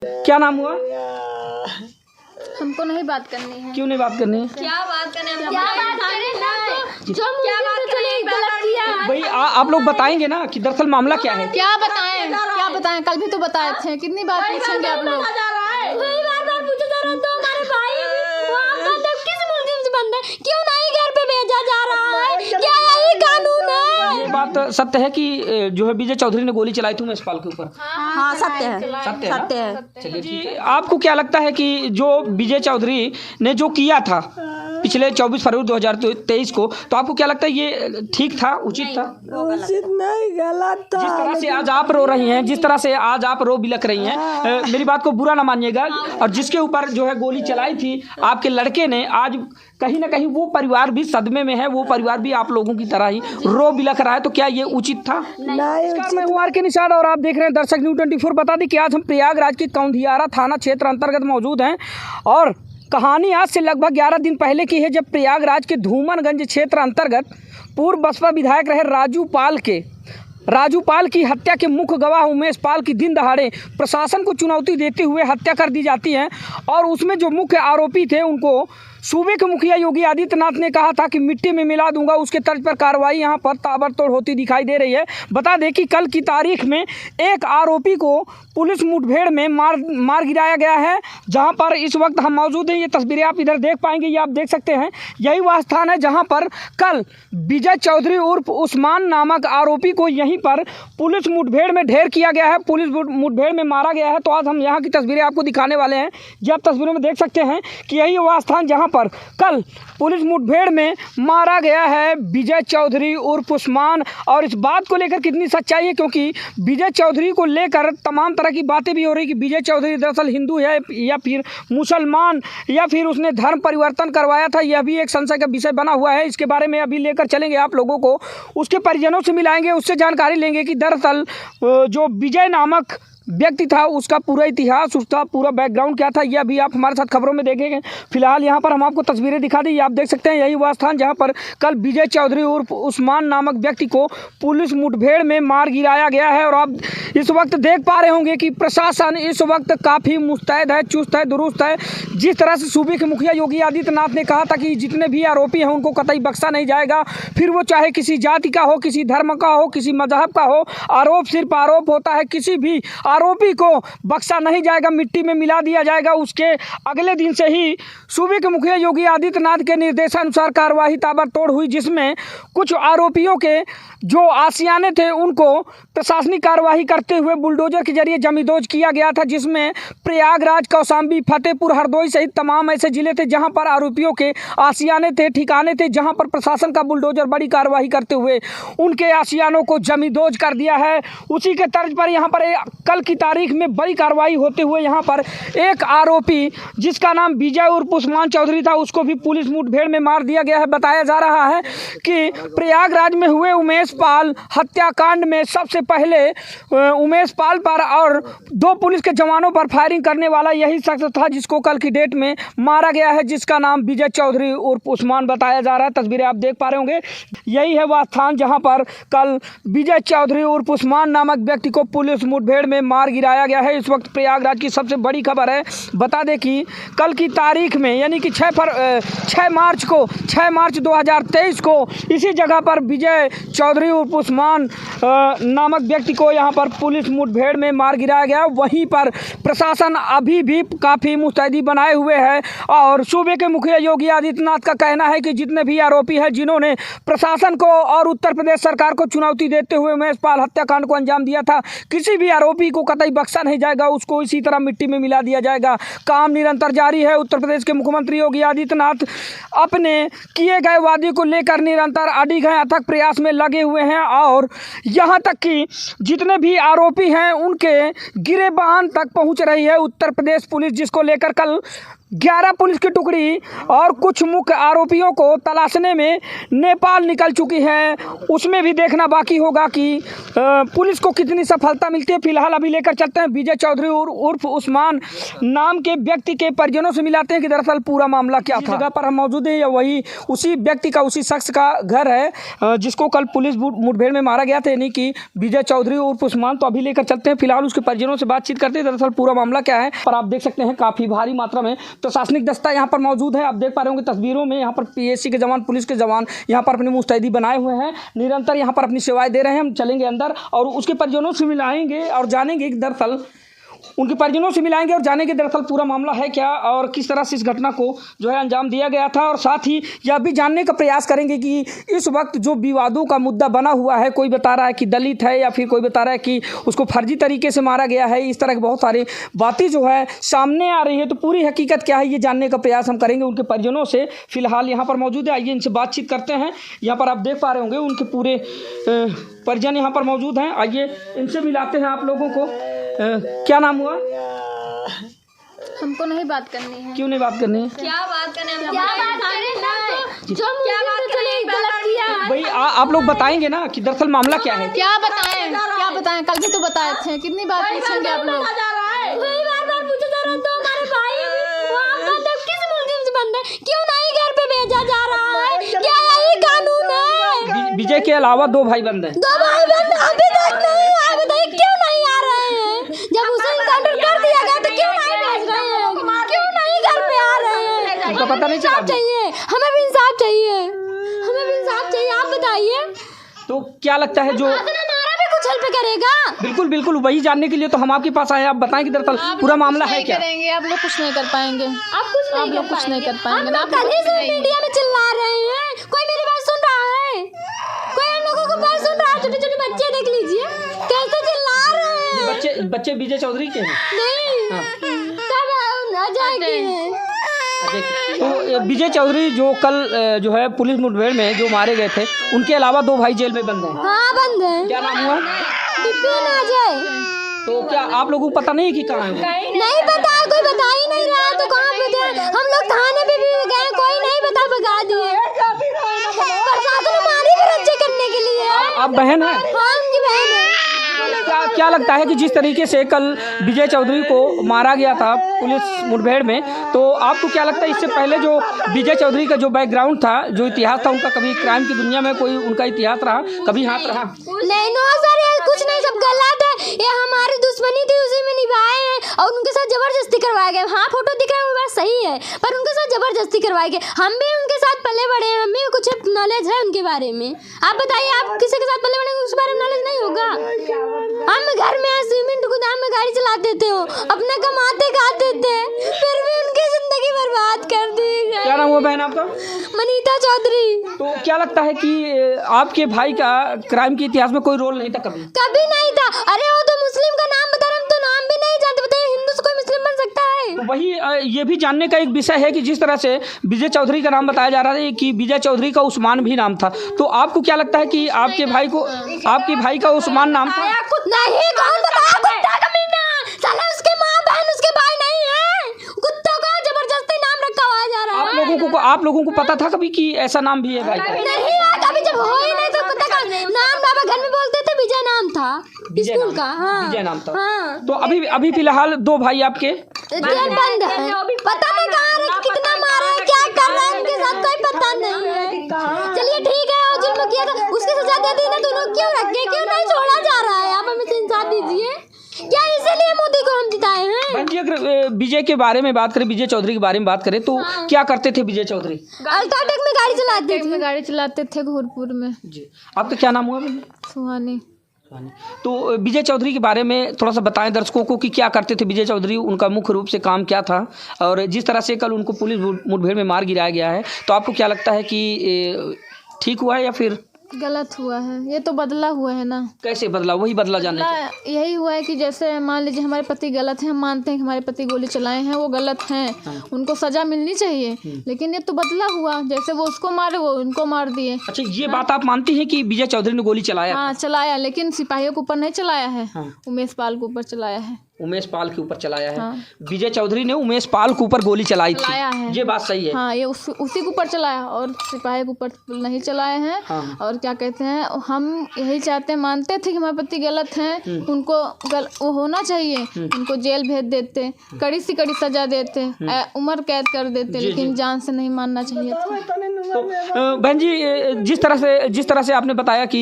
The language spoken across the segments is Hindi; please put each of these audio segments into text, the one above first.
क्या नाम हुआ? हमको नहीं बात करनी है। क्यों नहीं बात करनी है? क्या बात करनी है? भाई आप लोग बताएंगे ना कि दरअसल मामला क्या है? क्या बताएं? कल भी तो बताए थे। कितनी बार पूछेंगे आप लोग? बार पूछा जा रहा है तो हमारे भाई किस मुल्जिम से बंद है, क्यों नहीं घर पे भेजा जा रहा है? क्या यही कानून है? ये बात सत्य है कि जो है विजय चौधरी ने गोली चलाई थी उमेश पाल के ऊपर? हाँ सत्य है। चलिए ठीक है। आपको क्या लगता है कि जो विजय चौधरी ने जो किया था पिछले 24 फरवरी 2023 को, तो आपको क्या लगता है ये ठीक था, उचित था? उचित नहीं, गलत था। जिस तरह से आज आप रो रही हैं, जिस तरह से आज आप रो बिलख रही हैं, मेरी बात को बुरा ना मानिएगा, और जिसके ऊपर जो है गोली चलाई थी आपके लड़के ने, आज कहीं ना कहीं वो परिवार भी सदमे में है, वो परिवार भी आप लोगों की तरह ही रो बिलख रहा है, तो क्या ये उचित था? मैं हूं आर के निषाद और आप देख रहे हैं दर्शक न्यूज़ 24। बता दें कि आज हम प्रयागराज के कौंधियारा थाना क्षेत्र अंतर्गत मौजूद हैं, और कहानी आज से लगभग 11 दिन पहले की है, जब प्रयागराज के धूमनगंज क्षेत्र अंतर्गत पूर्व बसपा विधायक रहे राजू पाल की हत्या के मुख्य गवाह उमेश पाल की दिन दहाड़े प्रशासन को चुनौती देते हुए हत्या कर दी जाती है। और उसमें जो मुख्य आरोपी थे उनको सूबे के मुखिया योगी आदित्यनाथ ने कहा था कि मिट्टी में मिला दूंगा। उसके तर्ज पर कार्रवाई यहां पर ताबड़तोड़ होती दिखाई दे रही है। बता दें कि कल की तारीख में एक आरोपी को पुलिस मुठभेड़ में मार गिराया गया है, जहां पर इस वक्त हम मौजूद हैं। ये तस्वीरें आप इधर देख पाएंगे, ये आप देख सकते हैं, यही वह स्थान है जहां पर कल विजय चौधरी उर्फ उस्मान नामक आरोपी को यहीं पर पुलिस मुठभेड़ में ढेर किया गया है, पुलिस मुठभेड़ में मारा गया है। तो आज हम यहाँ की तस्वीरें आपको दिखाने वाले हैं। ये आप तस्वीरों में देख सकते हैं कि यही वह स्थान जहाँ पर कल पुलिस मुठभेड़ में मारा गया है विजय चौधरी उर्फ उस्मान। और इस बात को लेकर कितनी सच्चाई है, क्योंकि विजय चौधरी को लेकर तमाम तरह की बातें भी हो रही कि विजय चौधरी दरअसल हिंदू है या फिर मुसलमान, या फिर उसने धर्म परिवर्तन करवाया था, यह भी एक संशय का विषय बना हुआ है। इसके बारे में अभी लेकर चलेंगे आप लोगों को, उसके परिजनों से मिलाएंगे, उससे जानकारी लेंगे कि दरअसल जो विजय नामक व्यक्ति था उसका पूरा इतिहास, उसका पूरा बैकग्राउंड क्या था, ये अभी आप हमारे साथ खबरों में देखेंगे। फिलहाल यहाँ पर हम आपको तस्वीरें दिखा दी, आप देख सकते हैं यही वह स्थान जहाँ पर कल विजय चौधरी उर्फ उस्मान नामक व्यक्ति को पुलिस मुठभेड़ में मार गिराया गया है। और आप इस वक्त देख पा रहे होंगे कि प्रशासन इस वक्त काफ़ी मुस्तैद है, चुस्त है, दुरुस्त है। जिस तरह से सूबे के मुखिया योगी आदित्यनाथ ने कहा था कि जितने भी आरोपी हैं उनको कतई बख्शा नहीं जाएगा, फिर वो चाहे किसी जाति का हो, किसी धर्म का हो, किसी मजहब का हो, आरोप सिर्फ आरोप होता है, किसी भी आरोपी को बख्शा नहीं जाएगा, मिट्टी में मिला दिया जाएगा। उसके अगले दिन से ही सूबे के मुखिया योगी आदित्यनाथ के निर्देशानुसार कार्रवाई ताबड़तोड़ हुई, जिसमें कुछ आरोपियों के जो आशियाने थे उनको प्रशासनिक कार्रवाई करते हुए बुलडोजर के जरिए जमींदोज किया गया था, जिसमें प्रयागराज, कौशाम्बी, फतेहपुर, हरदोई सहित तमाम ऐसे जिले थे जहां पर आरोपियों के आशियाने थे, ठिकाने थे, जहां पर प्रशासन का बुलडोजर बड़ी कार्रवाई करते हुए उनके आशियानों को जमींदोज कर दिया है। उसी के तर्ज पर यहाँ पर कल की तारीख में बड़ी कार्रवाई होते हुए यहाँ पर एक आरोपी जिसका नाम विजय उर्फ उस्मान चौधरी था, उसको भी पुलिस मुठभेड़ में मार दिया गया है। बताया जा रहा है कि प्रयागराज में हुए उमेश पाल हत्याकांड में सबसे पहले उमेश पाल पर और 2 पुलिस के जवानों पर फायरिंग करने वाला यही शख्स था, जिसको कल की डेट में मारा गया है, जिसका नाम विजय चौधरी उर्फ उस्मान बताया जा रहा है। तस्वीरें आप देख पा रहे होंगे, यही है वह स्थान जहां पर कल विजय चौधरी उर्फ उस्मान नामक व्यक्ति को पुलिस मुठभेड़ में मार गिराया गया है। इस वक्त प्रयागराज की सबसे बड़ी खबर है। बता दें कि कल की तारीख में यानी कि 6 मार्च 2023 को इसी जगह पर विजय चौधरी उर्फ उस्मान नामक व्यक्ति को यहाँ पर पुलिस मुठभेड़ में मार गिराया गया। वहीं पर प्रशासन अभी भी काफ़ी मुस्तैदी बनाए हुए है, और सूबे के मुखिया योगी आदित्यनाथ का कहना है कि जितने भी आरोपी हैं जिन्होंने प्रशासन को और उत्तर प्रदेश सरकार को चुनौती देते हुए उमेश पाल हत्याकांड को अंजाम दिया था, किसी भी आरोपी को कतई बख्शा नहीं जाएगा, उसको इसी तरह मिट्टी में मिला दिया जाएगा। काम निरंतर जारी है। उत्तर प्रदेश के मुख्यमंत्री योगी आदित्यनाथ अपने किए गए वादे को लेकर निरंतर अडिग हैं, अथक प्रयास में लगे हुए हैं, और यहाँ तक कि जितने भी आरोपी हैं उनके गिरेबान तक पहुँच रही है उत्तर प्रदेश पुलिस, जिसको लेकर कल 11 पुलिस की टुकड़ी और कुछ मुख्य आरोपियों को तलाशने में नेपाल निकल चुकी है। उसमें भी देखना बाकी होगा कि पुलिस को कितनी सफलता मिलती है। फिलहाल अभी लेकर चलते हैं विजय चौधरी उर्फ उस्मान नाम के व्यक्ति के परिजनों से मिलाते हैं कि दरअसल पूरा मामला क्या था। जगह पर हम मौजूद हैं या वही उसी व्यक्ति का उसी शख्स का घर है जिसको कल पुलिस मुठभेड़ में मारा गया था, यानी कि विजय चौधरी उर्फ उस्मान। तो अभी लेकर चलते हैं, फिलहाल उसके परिजनों से बातचीत करते हैं दरअसल पूरा मामला क्या है। पर आप देख सकते हैं काफ़ी भारी मात्रा में प्रशासनिक दस्ता यहाँ पर मौजूद है। आप देख पा रहे होंगे तस्वीरों में, यहाँ पर पीएससी के जवान, पुलिस के जवान यहाँ पर अपनी मुस्तैदी बनाए हुए हैं, निरंतर यहाँ पर अपनी सेवाएं दे रहे हैं। हम चलेंगे अंदर और उसके परिजनों से मिलाएंगे और जानेंगे कि दरअसल उनके परिजनों से मिलाएंगे और जानेंगे दरअसल पूरा मामला है क्या और किस तरह से इस घटना को जो है अंजाम दिया गया था। और साथ ही यह भी जानने का प्रयास करेंगे कि इस वक्त जो विवादों का मुद्दा बना हुआ है, कोई बता रहा है कि दलित है या फिर कोई बता रहा है कि उसको फर्जी तरीके से मारा गया है, इस तरह की बहुत सारी बातें जो है सामने आ रही है। तो पूरी हकीकत क्या है ये जानने का प्रयास हम करेंगे उनके परिजनों से। फिलहाल यहाँ पर मौजूद है, आइए इनसे बातचीत करते हैं। यहाँ पर आप देख पा रहे होंगे उनके पूरे परिजन यहाँ पर मौजूद हैं, आइए इनसे मिलाते हैं आप लोगों को। क्या नाम हुआ? हमको नहीं बात करनी है। क्यों नहीं बात करनी है? क्या बात करनी है? क्या बात करनी है? जो क्या बात चले गलत किया है भाई आप लोग बताएंगे ना कि दरअसल मामला क्या है। क्या बताएं? क्या बताएं? कल भी तो बताए थे, कितनी बार पूछेंगे आप लोग? कई बार पूछा जा रहा है। तो हमारे भाई वो आपका तब किस मुल्जिम से बंद है, क्यों नहीं घर पे भेजा जा रहा है? क्या यही कानून है? विजय के अलावा 2 भाई बंद हैं। 2 भाई बंद अभी तक नहीं आए, बताइए क्यों नहीं आ रहे हैं? जब उसे इनकाउंटर कर दिया गया तो क्यों नहीं भेज रहे हैं? क्यों नहीं घर पे आ रहे हैं? उनका पता नहीं चला? चाहिए, हमें भी इंसाफ चाहिए, हमें भी इंसाफ चाहिए। आप बताइए तो क्या लगता है जो हमारा भी कुछ हेल्प करेगा? बिल्कुल बिल्कुल वही जानने के लिए तो हम आपके पास आए हैं। आप बताएं कि दरअसल पूरा मामला है क्या। करेंगे आप लोग कुछ नहीं कर पाएंगे, आप कुछ नहीं कर पाएंगे। आप कल ही से मीडिया में चिल्ला रहे हैं, कोई मेरी बात सुन रहा है? कोई हम लोगों को बात सुन रहा है? छोटे छोटे बच्चे देख लीजिए कैसे चिल्ला रहे हैं। बच्चे विजय चौधरी के हैं? नहीं, सब अजय के हैं। तो विजय चौधरी जो कल जो है पुलिस मुठभेड़ में जो मारे गए थे, उनके अलावा 2 भाई जेल में बंद हैं। हाँ बंद है। क्या नाम हुआ? विपिन अजय। तो क्या आप लोगों को पता नहीं है कि कहाँ है वो? नहीं पता, कोई बता ही नहीं रहा। तो कहाँ पे थे? हम लोग थाने पे भी गए, कोई नहीं बता, भगा दिए। प्रशासन हमारी भी रक्षा करने के लिए। आप बहन हैं? हाँ उनकी बहन है। क्या लगता है कि जिस तरीके से कल विजय चौधरी को मारा गया था पुलिस मुठभेड़ में, तो आपको क्या लगता है इससे पहले जो विजय चौधरी का जो बैकग्राउंड था, जो इतिहास था उनका, कभी क्राइम की दुनिया में कोई उनका इतिहास रहा, कभी हाथ रहा? नहीं नो सर, ये कुछ नहीं, सब गलत है। ये हमारी दुश्मनी थी, उसी में निभाए हैं और उनके साथ जबरदस्ती करवाए गए। हाँ फोटो दिख रहा है वो बात सही है, पर उनके साथ जबरदस्ती करवाए गए। हम भी उनके साथ पले बड़े हैं, हमें कुछ नॉलेज है उनके बारे में। आप बताइए, आप किसी के साथ पले बड़े उस बारे में नॉलेज नहीं होगा? हम घर में सीमेंट गोदाम में गाड़ी चलाते थे, अपने कमाते खाते थे, फिर भी उनकी जिंदगी बर्बाद कर दी। क्या नाम हुआ बहन आपका? मनीता चौधरी। तो क्या लगता है कि आपके भाई का क्राइम के इतिहास में कोई रोल नहीं था कभी? कभी नहीं था। अरे वो तो मुस्लिम का नाम बता रहे, हम तो नाम भी नहीं जानते। बताइए हिंदू से कोई मुस्लिम बन सकता है? तो वही ये भी जानने का एक विषय है कि जिस तरह से विजय चौधरी का नाम बताया जा रहा है कि विजय चौधरी का उस्मान भी नाम था, तो आपको क्या लगता है कि आपके भाई का उस्मान नाम था? नहीं, कौन बताया? कुत्ता कमीना साला, उसके माँ बहन उसके भाई नहीं है, कुत्तों का जबरदस्ती नाम रखा हुआ जा रहा है। आप लोगों को पता था कभी कि ऐसा नाम भी है भाई का? नहीं है, कभी जब हो ही नहीं तो कुत्ता का नाम बाबा घर में बोलते थे, विजय नाम था स्कूल का। हाँ विजय नाम था। हाँ। तो अभी फिलहाल 2 भाई आपके जेल बंद है, पता नहीं कहाँ रहे, कितना मारा है, क्या कर रहे हैं उनके साथ कोई पता नहीं है। चलिए ठीक है, और जुल्म किया था उसकी सजा दे दी ना, दोनों क्यों रखे, क्यों नहीं छोड़ा जा रहा है? आप हमें इंसाफ दीजिए। क्या इसीलिए मोदी को हम जिताए हैं? बहन जी, अगर विजय के बारे में बात करें, विजय चौधरी के बारे में बात करें, तो क्या करते थे विजय चौधरी? अल्ट्राटेक में गाड़ी चलाते थे घोरपुर में। जी, आपका क्या नाम हुआ बहन? सुहानी। तो विजय चौधरी के बारे में थोड़ा सा बताएं दर्शकों को कि क्या करते थे विजय चौधरी, उनका मुख्य रूप से काम क्या था, और जिस तरह से कल उनको पुलिस मुठभेड़ में मार गिराया गया है, तो आपको क्या लगता है कि ठीक हुआ है या फिर गलत हुआ है? ये तो बदला हुआ है ना। कैसे बदला? वही बदला जाने यही हुआ है कि जैसे मान लीजिए हमारे पति गलत हैं, हम मानते हैं कि हमारे पति गोली चलाए हैं, वो गलत हैं, उनको सजा मिलनी चाहिए, लेकिन ये तो बदला हुआ, जैसे वो उसको मारे वो उनको मार दिए। अच्छा, ये बात आप मानती हैं कि विजय चौधरी ने गोली चलाया? हाँ चलाया, लेकिन सिपाहियों के ऊपर नहीं चलाया है, उमेश पाल के ऊपर चलाया है। उमेश पाल के ऊपर चलाया है। हाँ। विजय चौधरी ने उमेश पाल के ऊपर गोली चलाई चलाया थी, है। ये बात सही है। हाँ, ये उसी के ऊपर चलाया और सिपाही के ऊपर नहीं चलाए हैं। हाँ। और क्या कहते हैं, हम यही चाहते हैं, मानते थे कि हमारे पति गलत हैं, उनको वो होना चाहिए, उनको जेल भेज देते, कड़ी से कड़ी सजा देते, उम्र कैद कर देते, लेकिन जान से नहीं मानना चाहिए था। तो बहन जी, जिस तरह से आपने बताया कि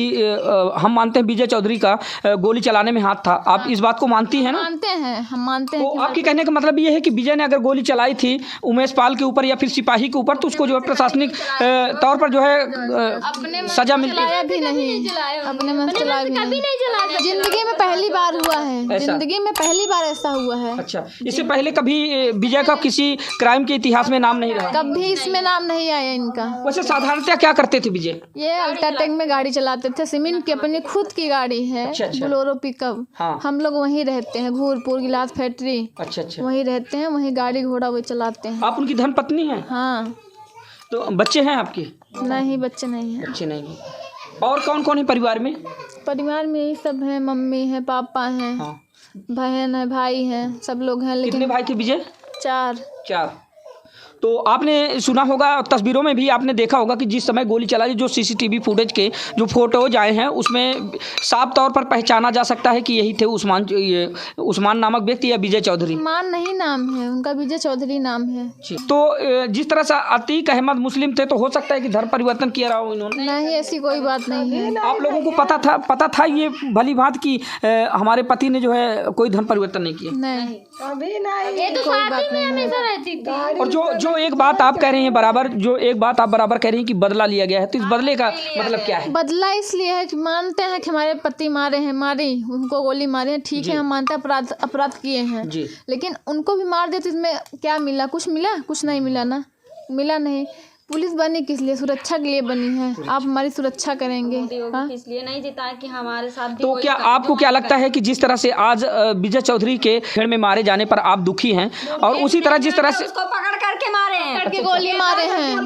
हम मानते हैं विजय चौधरी का गोली चलाने में हाथ था, आप इस बात को मानती हैं ना? मानते हैं, हम मानते हैं। तो आपके कहने का मतलब ये है कि विजय ने अगर गोली चलाई थी उमेश पाल के ऊपर या फिर सिपाही के ऊपर, तो उसको जो है प्रशासनिक तौर पर जो है सजा मिलती चलाया भी नहीं, अपने मन से चलाया भी नहीं। जिंदगी में पहली बार हुआ है, जिंदगी में पहली बार ऐसा हुआ है। अच्छा, इससे पहले कभी विजय का किसी क्राइम के इतिहास में नाम नहीं रहा? कभी इसमें नाम नहीं आया इनका। वैसे साधारणतः क्या करते थे विजय? ये अल्ट्राटेक में गाड़ी चलाते थे, सीमेंट की अपनी खुद की गाड़ी है। अच्छा। Bolero pickup. हाँ। हम लोग वहीं रहते हैं, घूरपुर गिलास फैक्ट्री। अच्छा। वहीं रहते हैं, वहीं गाड़ी घोड़ा वही चलाते हैं। आप उनकी धर्म पत्नी हैं? हाँ। तो बच्चे हैं आपके? नहीं, बच्चे नहीं हैं। बच्चे नहीं हैं। और कौन कौन है परिवार में? परिवार में यही सब है, मम्मी है, पापा हैं, हाँ। बहन है, भाई हैं, सब लोग हैं। कितने लेकिन भाई थे विजय? 4। तो आपने सुना होगा, तस्वीरों में भी आपने देखा होगा कि जिस समय गोली चलाई, जो सीसीटीवी फुटेज के जो फोटोज आए हैं उसमें साफ तौर पर पहचाना जा सकता है कि यही थे उस्मान नामक व्यक्ति या विजय चौधरी। उस्मान नहीं नाम है उनका, विजय चौधरी नाम है। तो जिस तरह से अतीक अहमद मुस्लिम थे, तो हो सकता है कि धर्म परिवर्तन किया रहा हो इन्होंने? नहीं, ऐसी कोई बात नहीं है। आप लोगों को पता था ये भली भांति कि हमारे पति ने जो है कोई धर्म परिवर्तन नहीं किया? नहीं, अभी नहीं। ये तो कोई बात नहीं है। और जो एक बात आप कह रही हैं बराबर, जो एक बात आप बराबर कह रही हैं कि बदला लिया गया है, तो इस बदले का मतलब क्या है? बदला इसलिए है कि मानते हैं कि हमारे पति मारी उनको गोली मारे हैं, ठीक है, हम मानते हैं अपराध किए हैं जी। लेकिन उनको भी मार देते, इसमें क्या मिला? कुछ मिला? कुछ नहीं मिला ना, मिला नहीं। पुलिस बनी किस लिए? सुरक्षा के लिए बनी है। आप हमारी सुरक्षा करेंगे, हाँ? इसलिए नहीं जीता है कि हमारे साथ भी तो क्या आपको क्या लगता है कि जिस तरह से आज विजय चौधरी के खेड़ में मारे जाने पर आप दुखी हैं, और उसी तरह जिस तरह से उसको पकड़ करके मारे हैं, पकड़ के गोली मारे हैं,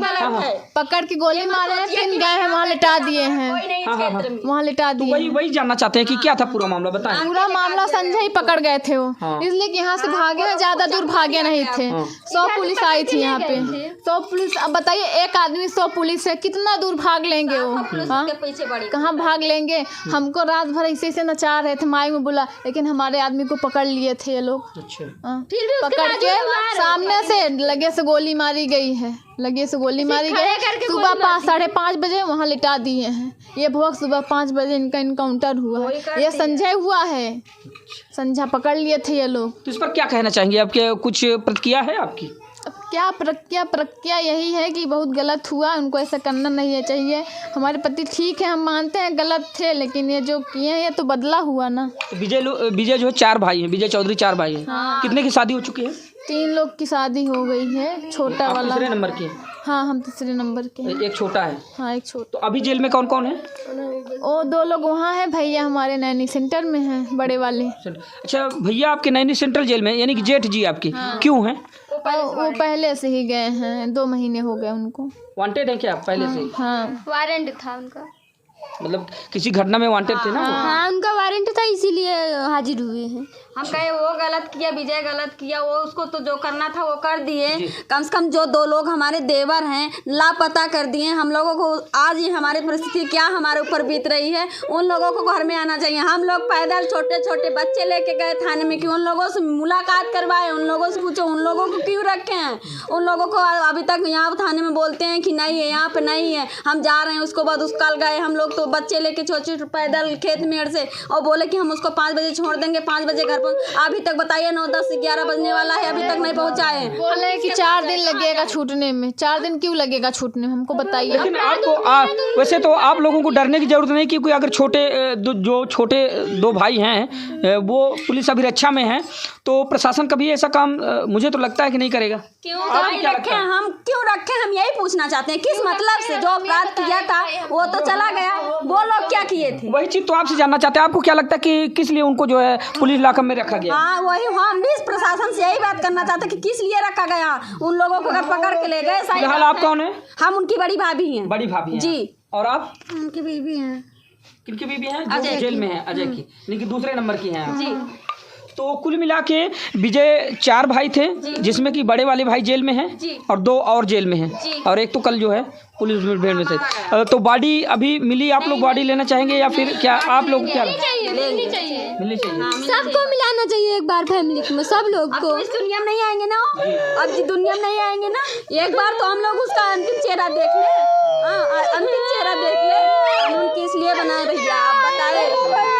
पकड़ के गोली मारे हैं, फिर गए हैं वहाँ लिटा दिए हैं, वहाँ लिटा दिए। वही जानना चाहते हैं कि क्या था पूरा मामला, बताएं। पूरा मामला संजय ही पकड़ गए थे वो, इसलिए कि यहाँ से भागे हैं, ज्यादा दूर भागे नहीं थे। 100 पुलिस आई थी यहाँ पे, 100 पुलिस। अब बताइए, एक आदमी 100 पुलिस है, कितना दूर भाग लेंगे वो? हाँ, कहाँ भाग लेंगे? हमको रात भर ऐसे नचा रहे थे, माइक में बोला, लेकिन हमारे आदमी को पकड़ लिए थे ये लोग। पकड़ के सामने से लगे से गोली मारी गई है, लगे से गोली मारी गई। सुबह 5-5:30 बजे वहाँ लिटा दिए हैं। ये भोग सुबह 5 बजे इनका इनकाउंटर हुआ है। ये संजय हुआ है, संजय पकड़ लिए थे ये लोग। तो इस पर क्या कहना चाहेंगे? आपके कुछ प्रतिक्रिया है आपकी? अब क्या प्रक्रिया यही है कि बहुत गलत हुआ, उनको ऐसा करना नहीं चाहिए। हमारे पति ठीक है, हम मानते हैं गलत थे, लेकिन ये जो किए हैं ये तो बदला हुआ ना। तो विजय जो है 4 भाई हैं, विजय चौधरी 4 भाई हैं। हाँ। कितने की शादी हो चुकी है? 3 लोग की शादी हो गई है, छोटा आप वाला। तीसरे नंबर की? हाँ, हम तीसरे नंबर के हैं। एक छोटा है। हाँ, एक छोटा। तो अभी जेल में कौन कौन है? वो 2 लोग वहाँ हैं, भैया हमारे नैनी सेंटर में हैं, बड़े वाले। अच्छा, भैया आपके नैनी सेंट्रल जेल में, यानी कि जेठ जी आपकी। क्यों हैं? वो पहले से ही गए हैं, 2 महीने हो गए उनको। वांटेड है क्या पहले से? हाँ, वारंट था उनका, मतलब किसी घटना में वांटेड थे ना? हाँ उनका वारंट था, इसीलिए हाजिर हुए हैं। हम कहे वो गलत किया, विजय गलत किया, वो उसको तो जो करना था वो कर दिए। कम से कम जो 2 लोग हमारे देवर हैं लापता कर दिए। हम लोगों को आज ही हमारी परिस्थिति क्या हमारे ऊपर बीत रही है, उन लोगों को घर में आना चाहिए। हम लोग पैदल छोटे छोटे बच्चे लेके गए थाने में कि उन लोगों से मुलाकात करवाए, उन लोगों से पूछो उन लोगों को क्यों रखे हैं। उन लोगों को अभी तक यहाँ थाने में बोलते हैं कि नहीं है, यहाँ पे नहीं है, हम जा रहे हैं। उसको बाद उस कल गए हम लोग तो बच्चे लेके छोटे पैदल खेत मेड़ से, और बोले कि हम उसको 5 बजे छोड़ देंगे, 5 बजे घर पर। अभी तक बताइए 9, 10, 11 बजने वाला है, अभी तक नहीं पहुँचाए। बोले कि 4 दिन लगेगा छूटने में। 4 दिन क्यों लगेगा छूटने में, हमको बताइए। लेकिन आपको वैसे तो आप लोगों को डरने की जरूरत नहीं, क्योंकि अगर जो छोटे 2 भाई हैं वो पुलिस अभिरक्षा में हैं, तो प्रशासन कभी ऐसा काम मुझे तो लगता है कि नहीं करेगा। क्यों रखे हम, क्यों रखे हम यही पूछना चाहते हैं। किस मतलब से? जो अपराध किया था वो तो चला गया, वो लोग क्या किए थे? वही चीज तो आपसे जानना चाहते हैं। आपको क्या लगता है कि किस लिए उनको जो है पुलिस लाकअप में रखा गया? हाँ, वही हम भी प्रशासन से यही बात करना चाहते हैं कि किस लिए रखा गया। उन लोगों को अगर पकड़ के ले गए। फिलहाल आप कौन है? हम उनकी बड़ी भाभी हैं। बड़ी भाभी हैं जी। और आप? उनकी बीवी हैं। किनकी बीवी हैं? जो जेल में है, अजय की, यानी कि दूसरे नंबर की हैं आप। जी। तो कुल मिला के विजय 4 भाई थे, जिसमें कि बड़े वाले भाई जेल में हैं और 2 और जेल में हैं और एक तो कल जो है पुलिस मुठभेड़ में थे। तो बॉडी अभी मिली, आप लोग बॉडी लेना चाहेंगे या फिर क्या आप लोग क्या मिलनी चाहिए मिलनी चाहिए? सबको मिलाना चाहिए एक बार फैमिली में, सब लोग को। इस दुनिया में नहीं आएंगे ना, अब इस दुनिया में नहीं आएंगे ना, एक बार तो हम लोग उसका अंतिम चेहरा देख ले। अंतिम चेहरा देख ले। कानून किस लिए बनाए भैया आप बताए?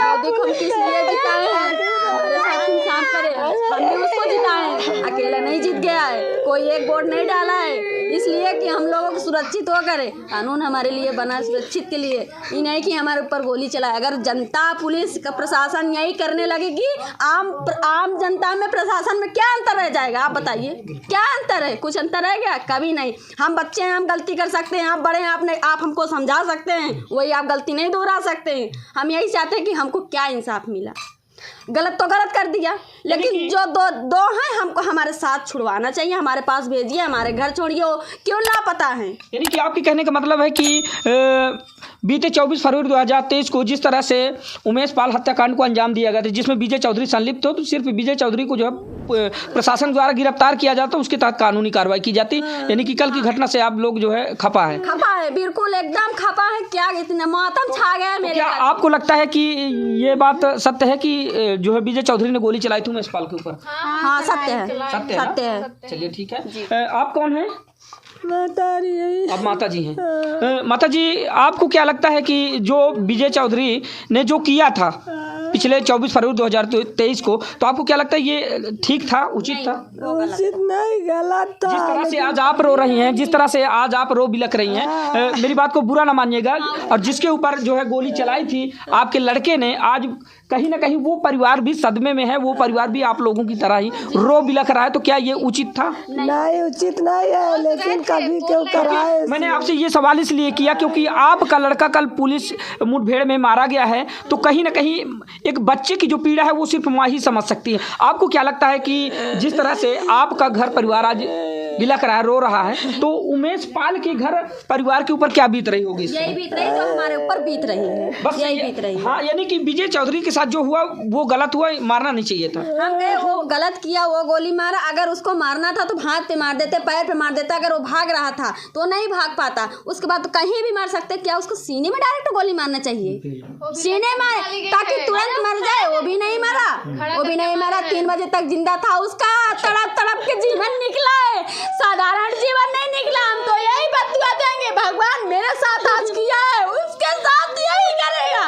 मोदी को हम किस लिए जिताए हैं? हमारे साथ इंसाफ करे, हम भी उसको जिताए, अकेला नहीं जीत गया है, कोई एक वोट नहीं डाला है, इसलिए कि हम लोगों को सुरक्षित हो करे। कानून हमारे लिए बना सुरक्षित के लिए, ये नहीं कि हमारे ऊपर गोली चलाए। अगर जनता पुलिस का प्रशासन यही करने लगेगी, आम जनता में प्रशासन में क्या अंतर रह जाएगा? आप बताइए, क्या अंतर है? कुछ अंतर है क्या? कभी नहीं। हम बच्चे हैं, हम गलती कर सकते हैं, आप बड़े हैं, आप हमको समझा सकते हैं, वही आप गलती नहीं दोहरा सकते हैं। हम यही चाहते हैं कि हमको क्या इंसाफ मिला। गलत तो गलत कर दिया, लेकिन जो दो हैं हमको हमारे साथ छुड़वाना चाहिए, हमारे पास भेजिए, हमारे घर छोड़िए। क्यों लापता हैं? यानी कि आपके कहने का मतलब है कि बीते 24 फरवरी 2023 को जिस तरह से उमेश पाल हत्याकांड को अंजाम दिया गया था, जिसमें विजय चौधरी संलिप्त हो, तो सिर्फ विजय चौधरी को जो है प्रशासन द्वारा गिरफ्तार किया जाता, उसके तहत कानूनी कार्रवाई की जाती। यानी कि कल की घटना से आप लोग जो है खपा है बिल्कुल एकदम खपा है। क्या इतना मातम छा गया मेरे। क्या आपको लगता है कि ये बात सत्य है कि जो है विजय चौधरी ने गोली चलाई थी उमेश पाल के ऊपर? हाँ, सत्य है। चलिए ठीक है। आप कौन है? माता अब माता जी हैं। माता जी, आपको क्या लगता है कि जो विजय चौधरी ने जो किया था पिछले 24 फरवरी 2023 को, तो आपको क्या लगता है ये ठीक था, उचित था? उचित नहीं, गलत था। जिस तरह से आज आप रो रही हैं, जिस तरह से आज आप रो बिलक रही हैं, मेरी बात को बुरा ना मानिएगा, और जिसके ऊपर जो है गोली चलाई थी आपके लड़के ने, आज कहीं ना कहीं वो परिवार भी सदमे में है, वो परिवार भी आप लोगों की तरह ही रो बिलक रहा है। तो क्या ये उचित था? नहीं, उचित नहीं है, लेकिन कभी क्यों कराए? मैंने आपसे ये सवाल इसलिए किया क्योंकि आपका लड़का कल पुलिस मुठभेड़ में मारा गया है, तो कहीं ना कहीं एक बच्चे की जो पीड़ा है वो सिर्फ माँ ही समझ सकती है। आपको क्या लगता है कि जिस तरह से आपका घर परिवार आज बिलक रहा है, रो रहा है, तो उमेश पाल के घर परिवार के ऊपर क्या बीत रही होगी? यही बीत रही जो हमारे ऊपर बीत रही है, बस यही बीत रही है। हाँ, यानी कि विजय चौधरी के साथ जो हुआ वो गलत हुआ, मारना नहीं चाहिए था। हम कहे वो गलत किया, वो गोली मारा। अगर उसको मारना था तो हाथ पे मार देते, पैर पे मार देते। अगर वो भाग रहा था तो नहीं भाग पाता, उसके बाद तो कहीं भी मार सकते। क्या उसको सीने में डायरेक्ट गोली मारना चाहिए? सीने में ताकि तुरंत मर जाए, वो भी नहीं मरा, वो भी नहीं मरा। 3 बजे तक जिंदा था, उसका तड़प तड़प के जीवन निकला है, साधारण जीवन नहीं निकला। हम तो यही बदुआ देंगे, भगवान मेरे साथ आज किया है उसके साथ यही करेगा।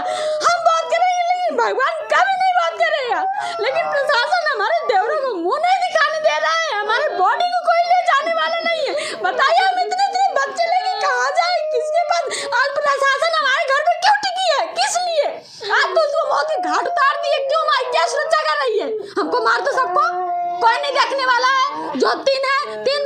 हम बात करेंगे लेकिन भगवान कभी नहीं बात करेगा। लेकिन प्रशासन हमारे देवरों को मुंह नहीं दिखाने दे रहा है, हमारे बॉडी को कोई ले जाने वाला नहीं है। बताइए हम इतने बच्चे लेके कहाँ जाए, किसके पास? आज प्रशासन हमारे घर में क्यों टिकी है? किस लिए? आज तो उसको मौत के घाट उतार दिए, क्यों? हमारी क्या सुरक्षा कर रही है? हमको मार तो सबको, कोई नहीं देखने वाला है। जो 3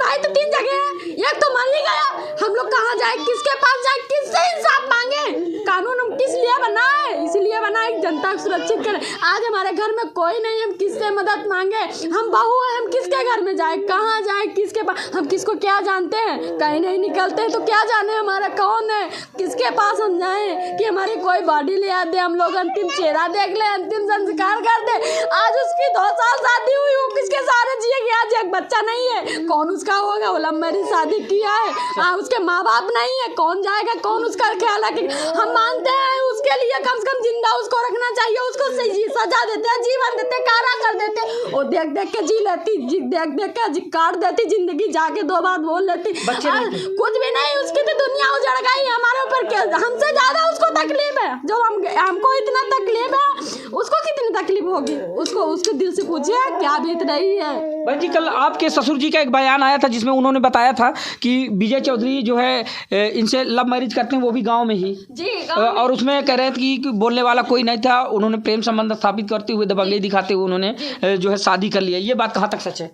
भाई तो 3 जगह है, एक तो मर ही गया। हम लोग कहाँ जाए, किसके पास जाए, किससे इंसाफ मांगे? कानून हम किस लिए बनाए? इसलिए बनाए जनता को सुरक्षित करें। आज हमारे घर में कोई नहीं, हम किससे मदद मांगे? हम बहू हैं, हम किसके घर में जाए, कहाँ जाए, किसके पास? हम किसको क्या जानते हैं? कहीं नहीं निकलते तो क्या जाने हमारा कौन है, किसके पास हम जाए कि हमारी कोई बॉडी ले आ दे, हम लोग अंतिम चेहरा देख ले, अंतिम संस्कार कर दे। आज उसकी 2 साल शादी हुई, वो किसके सारे जिएगी? आज एक बच्चा नहीं है, कौन उसका होगा? वो लव मैरिज शादी किया है, उसके माँ बाप नहीं है, कौन जाएगा, कौन उसका ख्याल रखेगा? हम मानते हैं उसके लिए कम से कम जिंदा उसको रखना चाहिए, उसको सजा देते हैं, जीवन देते, कारा कर देते। वो देख देख के जी लेती, देख देख के काट देती जिंदगी, जाके 2 बात बोल लेती। कुछ भी नहीं, उसकी तो दुनिया उजड़ गई। हमारे ऊपर क्या, हमसे ज्यादा उसको तकलीफ है। जो हमको इतना तकलीफ है, उसको कितनी तकलीफ होगी? उसके दिल से पूछिए क्या बीत रही है। भाई जी, कल आपके ससुर जी का एक बयान आया था जिसमें उन्होंने बताया था कि विजय चौधरी जो है इनसे लव मैरिज करते हैं, वो भी गांव में ही जी, और उसमें कह रहे थे कि बोलने वाला कोई नहीं था। उन्होंने प्रेम संबंध स्थापित करते हुए, दबंगई दिखाते हुए उन्होंने जो है शादी कर लिया। ये बात कहाँ तक सच है?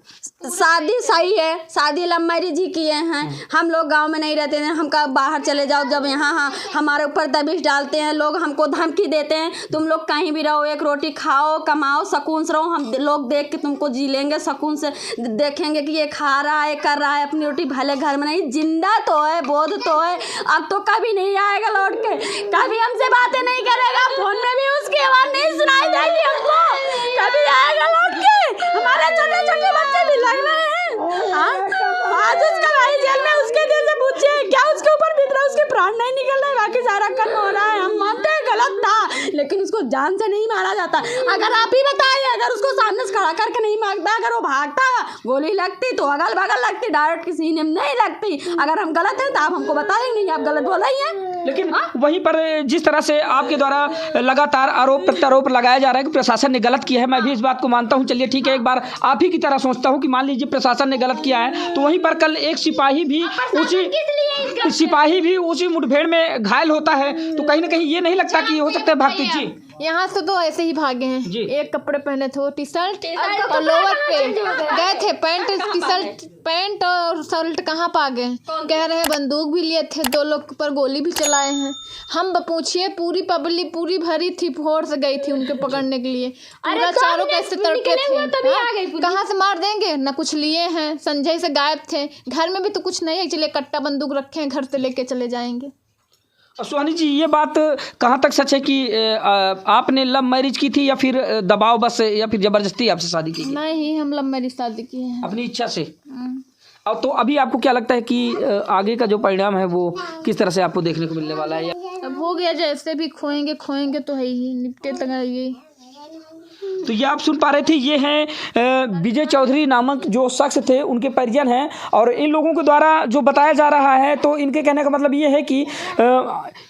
शादी सही है, शादी लव मैरिज ही किए हैं। हम लोग गांव में नहीं रहते हैं, हम कहा बाहर चले जाओ। जब यहाँ हमारे ऊपर दबिश डालते हैं लोग, हमको धमकी देते हैं, तुम लोग कहीं भी रहो, 1 रोटी खाओ, कमाओ, सुकून से रहो, हम लोग देख के तुमको जी लेंगे सुकून से। देखेंगे कि ये खा रहा है, कर रहा है अपनी रोटी, भले घर में नहीं, जिंदा तो है, बोध तो है, अब तो कभी नहीं आएगा लौट के, कभी हमसे बातें नहीं करेगा, फोन में भी उसकी आवाज़ नहीं सुनाई देगी हमको, कभी आएगा लौट के। हमारे छोटे छोटे बच्चे भी लग रहे हैं। आज उसका भाई जेल में, उसके दिल से पूछिए क्या उसके ऊपर बीत रहा है, उसके प्राण नहीं निकल रहे, बाकी सारा कर्म हो रहा है। हम मानते हैं गलत था, लेकिन उसको जान से नहीं मारा जाता। अगर आप ही बताइए, अगर उसको सामने से खड़ा करके नहीं मारता, अगर वो भागता, गोली लगती तो अगल बगल लगती, डायरेक्ट किसी सीने में नहीं लगती। अगर हम गलत हैं तो आप हमको बताएंगे नहीं, आप गलत बोल रही हैं। लेकिन वहीं पर जिस तरह से आपके द्वारा लगातार आरोप प्रत्यारोप लगाया जा रहा है कि प्रशासन ने गलत किया है, मैं भी इस बात को मानता हूं। चलिए ठीक है, एक बार आप ही की तरह सोचता हूं कि मान लीजिए प्रशासन ने गलत किया है, तो वहीं पर कल एक सिपाही भी उसी मुठभेड़ में घायल होता है, तो कहीं ना कहीं ये नहीं लगता कि हो सकता है भागते जी यहाँ से तो ऐसे ही भागे हैं। एक कपड़े पहने थे, वो टी शर्ट और लोअर पे गए थे, पैंट और शर्ट कहाँ पा गए। कह रहे हैं बंदूक भी लिए थे, 2 लोग पर गोली भी चलाए हैं। हम पूछिए, पूरी पब्लिक पूरी भरी थी, फोर्स गई थी उनके पकड़ने के लिए। पूरा चारों कैसे तड़के थे, कहाँ से मार देंगे, ना कुछ लिए हैं, संजय से गायब थे, घर में भी तो कुछ नहीं है, चलिए कट्टा बंदूक रखे हैं, घर से लेके चले जाएंगे। सुहानी जी, ये बात कहाँ तक सच है कि आपने लव मैरिज की थी या फिर दबाव बस या फिर ज़बरदस्ती आपसे शादी की? नहीं, हम लव मैरिज शादी की है अपनी इच्छा से। और तो अभी आपको क्या लगता है कि आगे का जो परिणाम है वो किस तरह से आपको देखने को मिलने वाला है? अब हो गया, जैसे भी खोएंगे तो है ही, निपटे तक ये। तो ये आप सुन पा रहे थे, ये हैं विजय चौधरी नामक जो शख्स थे, उनके परिजन हैं, और इन लोगों के द्वारा जो बताया जा रहा है, तो इनके कहने का मतलब ये है कि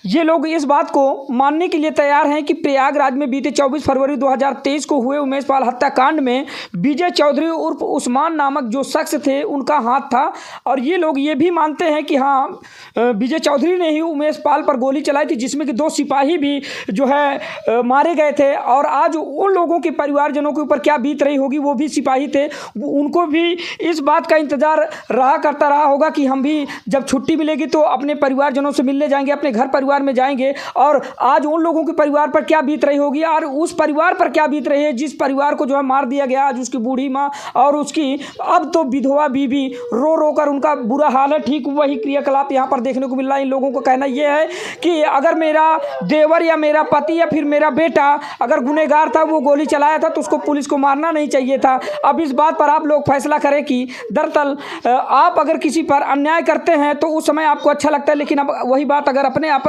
ये लोग इस बात को मानने के लिए तैयार हैं कि प्रयागराज में बीते 24 फरवरी 2023 को हुए उमेश पाल हत्याकांड में विजय चौधरी उर्फ उस्मान नामक जो शख्स थे उनका हाथ था। और ये लोग ये भी मानते हैं कि हाँ, विजय चौधरी ने ही उमेश पाल पर गोली चलाई थी, जिसमें कि 2 सिपाही भी जो है मारे गए थे। और आज उन लोगों के परिवारजनों के ऊपर क्या बीत रही होगी, वो भी सिपाही थे, उनको भी इस बात का इंतजार करता रहा होगा कि हम भी जब छुट्टी मिलेगी तो अपने परिवारजनों से मिलने जाएंगे, अपने घर परिवार में जाएंगे। और आज उन लोगों के परिवार पर क्या बीत रही होगी, और उस परिवार पर क्या बीत रही है जिस परिवार को जो है मार दिया गया। आज उसकी बूढ़ी माँ और उसकी अब तो विधवा बीबी रो रो कर उनका बुरा हाल है। ठीक वही क्रियाकलाप यहाँ पर देखने को मिल रहा है। इन लोगों का कहना यह है कि अगर मेरा देवर या मेरा पति या फिर मेरा बेटा अगर गुनहगार था, वो गोली चलाया था, तो उसको पुलिस को मारना नहीं चाहिए था। अब इस बात पर आप लोग फैसला करें कि दरअसल आप अगर किसी पर अन्याय करते हैं तो उस समय आपको अच्छा लगता है, लेकिन अब वही बात अगर अपने आप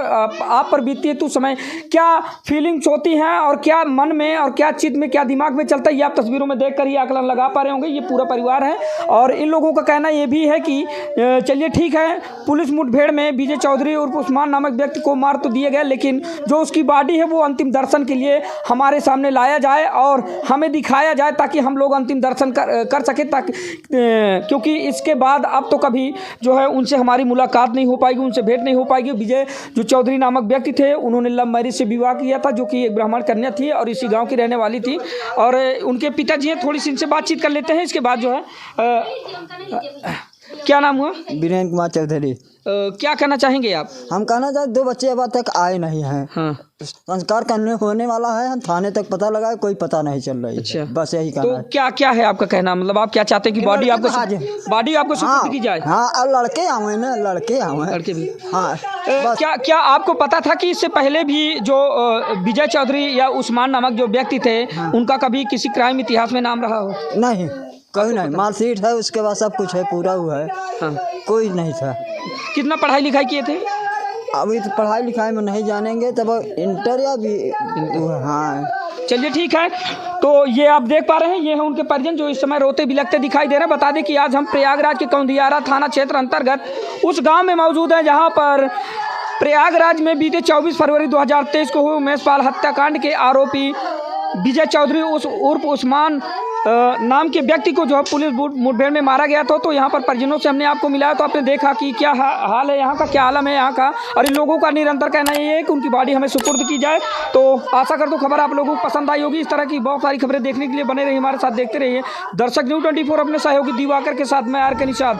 पर बीतती है तो उस समय क्या फीलिंग्स होती हैं और क्या मन में और क्या चित्त में क्या दिमाग में चलता है, ये आप तस्वीरों में देखकर ही आकलन लगा पा रहे होंगे। ये पूरा परिवार है और इन लोगों का कहना ये भी है कि चलिए ठीक है, पुलिस मुठभेड़ में विजय चौधरी और उस्मान नामक व्यक्ति को मार तो दिया गया, लेकिन जो उसकी बॉडी है वो अंतिम दर्शन के लिए हमारे सामने लाया जाए और हमें दिखाया जाए, ताकि हम लोग अंतिम दर्शन कर सके, ताकि क्योंकि इसके बाद अब तो कभी जो है उनसे हमारी मुलाकात नहीं हो पाएगी, उनसे भेंट नहीं हो पाएगी। विजय जो चौधरी नामक व्यक्ति थे, उन्होंने लव मैरिज से विवाह किया था, जो कि एक ब्राह्मण कन्या थी और इसी गांव की रहने वाली थी। और उनके पिताजी हैं, थोड़ी सी इनसे बातचीत कर लेते हैं। इसके बाद जो है क्या नाम हुआ? वीरेंद्र कुमार चौधरी। क्या कहना चाहेंगे आप? हम कहना चाहते 2 बच्चे अब तक आए नहीं हैं। हाँ। संस्कार करने होने वाला है, हम थाने तक पता लगा, कोई पता नहीं चल रही। अच्छा। बस यही कहना है। तो क्या है आपका कहना, मतलब आप क्या चाहते हैं कि बॉडी आपको सुपुर्द की जाए? हाँ, और लड़के आवे ना, लड़के भी। हाँ, क्या आपको पता था कि इससे पहले भी जो विजय चौधरी या उस्मान नामक जो व्यक्ति थे, उनका कभी किसी क्राइम इतिहास में नाम रहा हो? नहीं, कोई नहीं। मार्कशीट है, उसके बाद सब कुछ है, पूरा हुआ है। हाँ। कोई नहीं था। कितना पढ़ाई लिखाई किए थे? अभी तो पढ़ाई लिखाई में नहीं जानेंगे, तब इंटर या भी। हाँ, चलिए ठीक है। तो ये आप देख पा रहे हैं, ये हैं उनके परिजन जो इस समय रोते बिलखते दिखाई दे रहे हैं। बता दें कि आज हम प्रयागराज के कौंदियारा थाना क्षेत्र अंतर्गत उस गांव में मौजूद हैं जहां पर प्रयागराज में बीते 24 फरवरी 2023 को हुए उमेश पाल हत्याकांड के आरोपी विजय चौधरी उर्फ उस्मान नाम के व्यक्ति को जो है पुलिस मुठभेड़ में मारा गया था। तो यहाँ पर परिजनों से हमने आपको मिलाया, तो आपने देखा कि क्या हाल है यहाँ का, क्या आलम है यहाँ का। और इन लोगों का निरंतर कहना ये है कि उनकी बॉडी हमें सुपुर्द की जाए। तो आशा करता हूँ खबर आप लोगों को पसंद आई होगी। इस तरह की बहुत सारी खबरें देखने के लिए बने रहिए, हमारे साथ देखते रहिए दर्शक न्यूज़ 24। अपने सहयोगी दिवाकर के साथ मैं आर के निषाद।